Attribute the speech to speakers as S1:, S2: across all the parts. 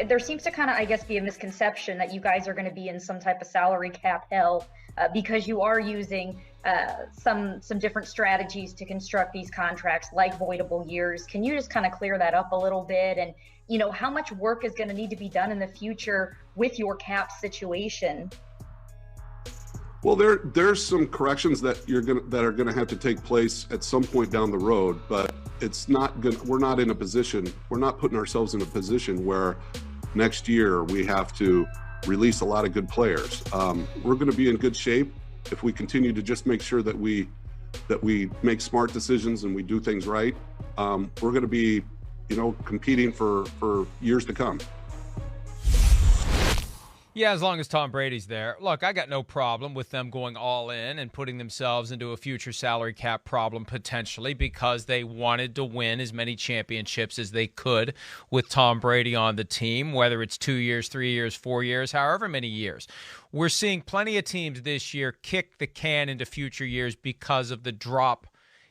S1: there seems to kind of, I guess, be a misconception that you guys are going to be in some type of salary cap hell because you are using some different strategies to construct these contracts, like voidable years. Can you just kind of clear that up a little bit? And, how much work is going to need to be done in the future with your cap situation?
S2: Well, there's some corrections that are gonna have to take place at some point down the road, but we're not putting ourselves in a position where next year we have to release a lot of good players. We're gonna be in good shape if we continue to just make sure that we make smart decisions and we do things right. We're gonna be, competing for years to come.
S3: Yeah, as long as Tom Brady's there. Look, I got no problem with them going all in and putting themselves into a future salary cap problem potentially because they wanted to win as many championships as they could with Tom Brady on the team, whether it's 2 years, 3 years, 4 years, however many years. We're seeing plenty of teams this year kick the can into future years because of the drop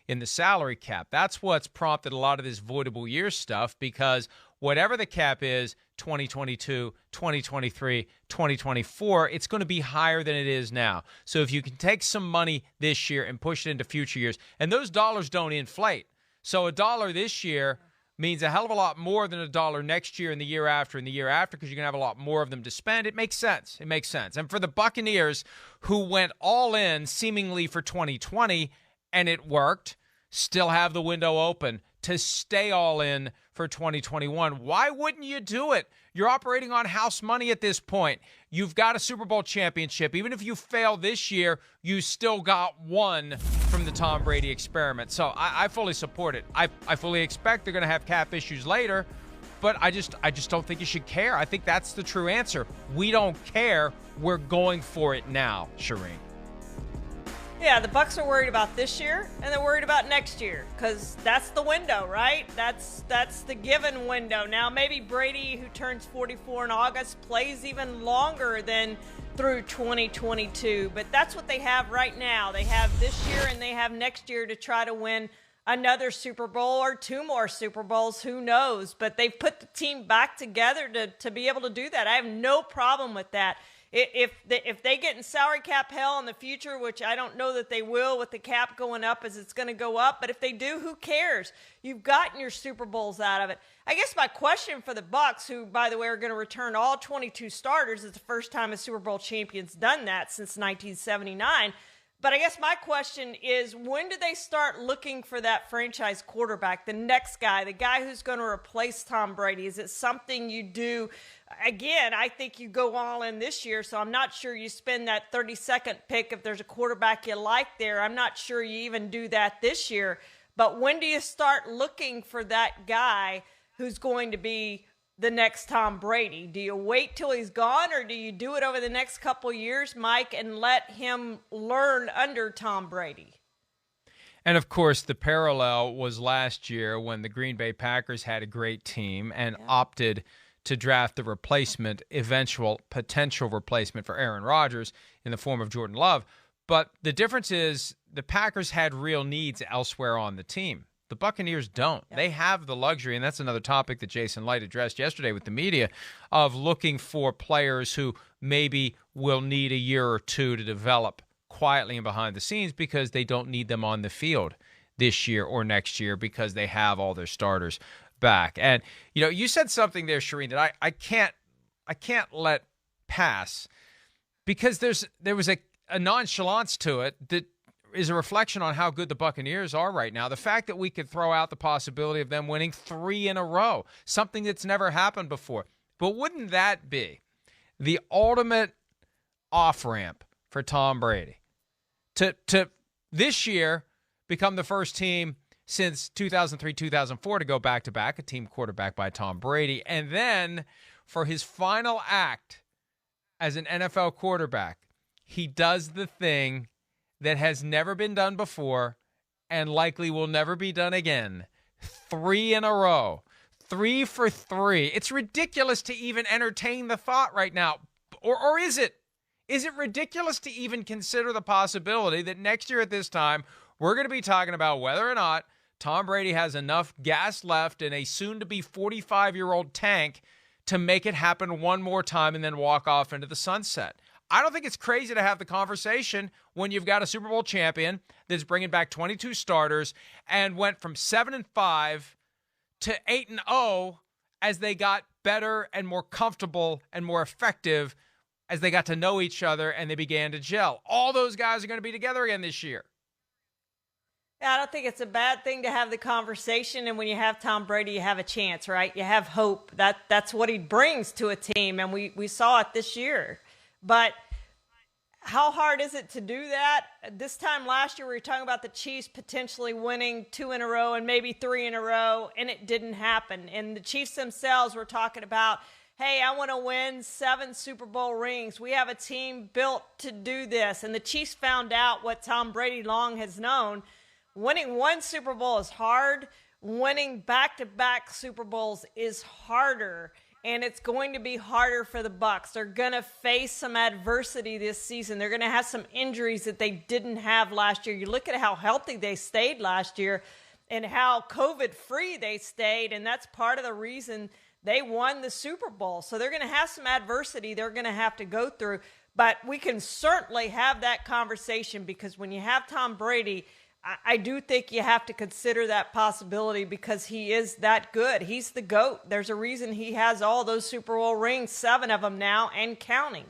S3: in the salary cap. That's what's prompted a lot of this voidable years stuff because whatever the cap is, 2022, 2023, 2024, it's going to be higher than it is now. So if you can take some money this year and push it into future years, and those dollars don't inflate. So $1 this year means a hell of a lot more than $1 next year and the year after and the year after because you're going to have a lot more of them to spend. It makes sense. It makes sense. And for the Buccaneers who went all in seemingly for 2020 and it worked, still have the window open to stay all in for 2021. Why wouldn't you do it? You're operating on house money at this point. You've got a Super Bowl championship. Even if you fail this year, you still got one from the Tom Brady experiment. So I fully support it. I fully expect they're going to have cap issues later, but I just don't think you should care. I think that's the true answer. We don't care. We're going for it now, Shireen.
S4: Yeah, the Bucs are worried about this year, and they're worried about next year because that's the window, right? That's the given window. Now, maybe Brady, who turns 44 in August, plays even longer than through 2022, but that's what they have right now. They have this year and they have next year to try to win another Super Bowl or 2 more Super Bowls, who knows? But they've put the team back together to be able to do that. I have no problem with that. If they get in salary cap hell in the future, which I don't know that they will with the cap going up as it's going to go up, but if they do, who cares? You've gotten your Super Bowls out of it. I guess my question for the Bucs, who, by the way, are going to return all 22 starters, it's the first time a Super Bowl champion's done that since 1979. But I guess my question is, when do they start looking for that franchise quarterback, the next guy, the guy who's going to replace Tom Brady? Is it something you do? Again, I think you go all in this year, so I'm not sure you spend that 32nd pick if there's a quarterback you like there. I'm not sure you even do that this year. But when do you start looking for that guy who's going to be the next Tom Brady? Do you wait till he's gone, or do you do it over the next couple years, Mike, and let him learn under Tom Brady?
S3: And, of course, the parallel was last year when the Green Bay Packers had a great team and opted to draft the replacement, eventual potential replacement for Aaron Rodgers in the form of Jordan Love. But the difference is the Packers had real needs elsewhere on the team. The Buccaneers don't. They have the luxury, and that's another topic that Jason Licht addressed yesterday with the media, of looking for players who maybe will need a year or two to develop quietly and behind the scenes because they don't need them on the field this year or next year because they have all their starters back. And, you said something there, Shireen, that I can't let pass because there was a nonchalance to it that is a reflection on how good the Buccaneers are right now. The fact that we could throw out the possibility of them winning 3 in a row, something that's never happened before. But wouldn't that be the ultimate off-ramp for Tom Brady to this year become the first team since 2003-2004 to go back-to-back, a team quarterback by Tom Brady, and then for his final act as an NFL quarterback, he does the thing that has never been done before and likely will never be done again. 3 in a row. 3 for 3. It's ridiculous to even entertain the thought right now. Or is it? Is it ridiculous to even consider the possibility that next year at this time, we're going to be talking about whether or not Tom Brady has enough gas left in a soon-to-be 45-year-old tank to make it happen one more time and then walk off into the sunset. I don't think it's crazy to have the conversation when you've got a Super Bowl champion that's bringing back 22 starters and went from 7-5 to 8-0 as they got better and more comfortable and more effective as they got to know each other and they began to gel. All those guys are going to be together again this year.
S4: Yeah, I don't think it's a bad thing to have the conversation, and when you have Tom Brady, you have a chance, right? You have hope. That's what he brings to a team, and we saw it this year. But how hard is it to do that? This time last year, we were talking about the Chiefs potentially winning 2 in a row and maybe 3 in a row, and it didn't happen. And the Chiefs themselves were talking about, hey, I want to win 7 Super Bowl rings. We have a team built to do this. And the Chiefs found out what Tom Brady long has known. Winning 1 Super Bowl is hard. Winning back-to-back Super Bowls is harder, and it's going to be harder for the Bucs. They're going to face some adversity this season. They're going to have some injuries that they didn't have last year. You look at how healthy they stayed last year and how COVID-free they stayed, and that's part of the reason they won the Super Bowl. So they're going to have some adversity they're going to have to go through, but we can certainly have that conversation because when you have Tom Brady, I do think you have to consider that possibility because he is that good. He's the GOAT. There's a reason he has all those Super Bowl rings, 7 of them now and counting.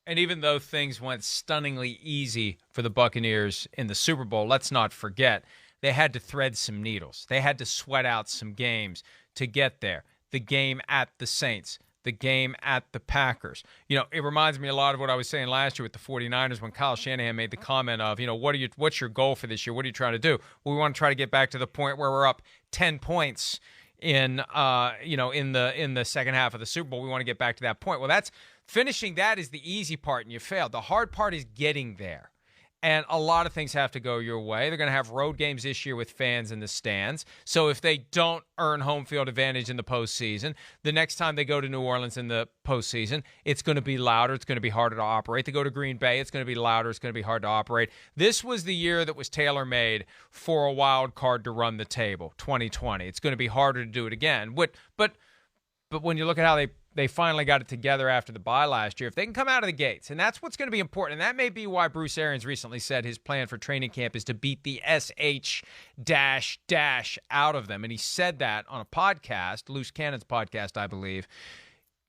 S3: And even though things went stunningly easy for the Buccaneers in the Super Bowl, let's not forget, they had to thread some needles. They had to sweat out some games to get there. The game at the Saints, the game at the Packers. You know, it reminds me a lot of what I was saying last year with the 49ers when Kyle Shanahan made the comment of, you know, what's your goal for this year? What are you trying to do? Well, we want to try to get back to the point where we're up 10 points in the second half of the Super Bowl. We want to get back to that point. Well, that's finishing that is the easy part and you failed. The hard part is getting there. And a lot of things have to go your way. They're going to have road games this year with fans in the stands. So if they don't earn home field advantage in the postseason, the next time they go to New Orleans in the postseason, it's going to be louder. It's going to be harder to operate. They go to Green Bay, it's going to be louder. It's going to be hard to operate. This was the year that was tailor-made for a wild card to run the table, 2020. It's going to be harder to do it again. But when you look at how they finally got it together after the bye last year. If they can come out of the gates, and that's what's going to be important, and that may be why Bruce Arians recently said his plan for training camp is to beat the SH out of them. And he said that on a podcast, Loose Cannon's podcast, I believe.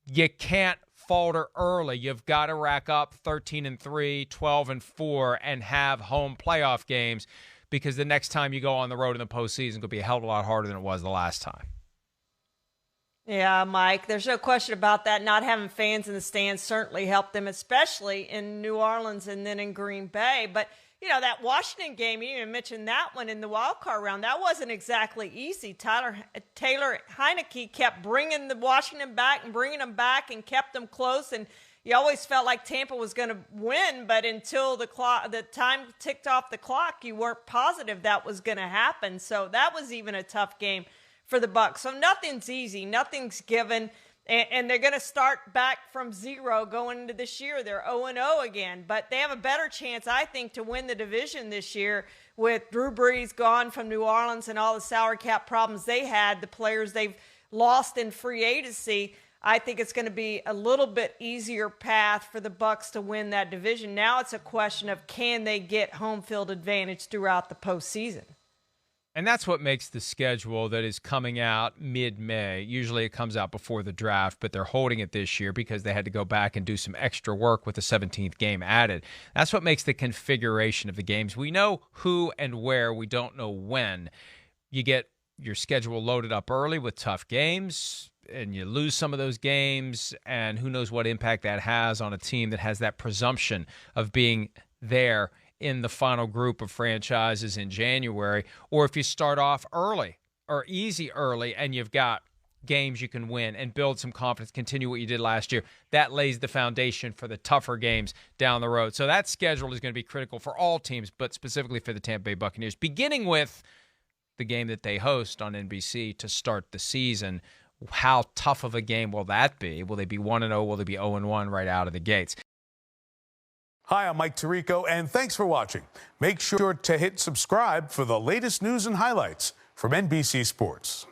S3: You can't falter early. You've got to rack up 13-3, 12-4, and have home playoff games because the next time you go on the road in the postseason could be a hell of a lot harder than it was the last time.
S4: Yeah, Mike, there's no question about that. Not having fans in the stands certainly helped them, especially in New Orleans and then in Green Bay. But, you know, that Washington game, you even mentioned that one in the wild card round. That wasn't exactly easy. Taylor Heineke kept bringing the Washington back and bringing them back and kept them close. And you always felt like Tampa was going to win, but until the time ticked off the clock, you weren't positive that was going to happen. So that was even a tough game for the Bucs. So nothing's easy, nothing's given, and they're going to start back from 0 going into this year. They're 0-0 again, but they have a better chance, I think, to win the division this year with Drew Brees gone from New Orleans and all the salary cap problems they had, the players they've lost in free agency. I think it's going to be a little bit easier path for the Bucs to win that division. Now it's a question of can they get home field advantage throughout the postseason.
S3: And that's what makes the schedule that is coming out mid-May. Usually it comes out before the draft, but they're holding it this year because they had to go back and do some extra work with the 17th game added. That's what makes the configuration of the games. We know who and where. We don't know when. You get your schedule loaded up early with tough games, and you lose some of those games, and who knows what impact that has on a team that has that presumption of being there in the final group of franchises in January, or if you start off early or easy early and you've got games you can win and build some confidence, continue what you did last year, that lays the foundation for the tougher games down the road. So that schedule is going to be critical for all teams, but specifically for the Tampa Bay Buccaneers, beginning with the game that they host on NBC to start the season. How tough of a game will that be? Will they be 1-0? Will they be 0-1 right out of the gates?
S5: Hi, I'm Mike Tirico, and thanks for watching. Make sure to hit subscribe for the latest news and highlights from NBC Sports.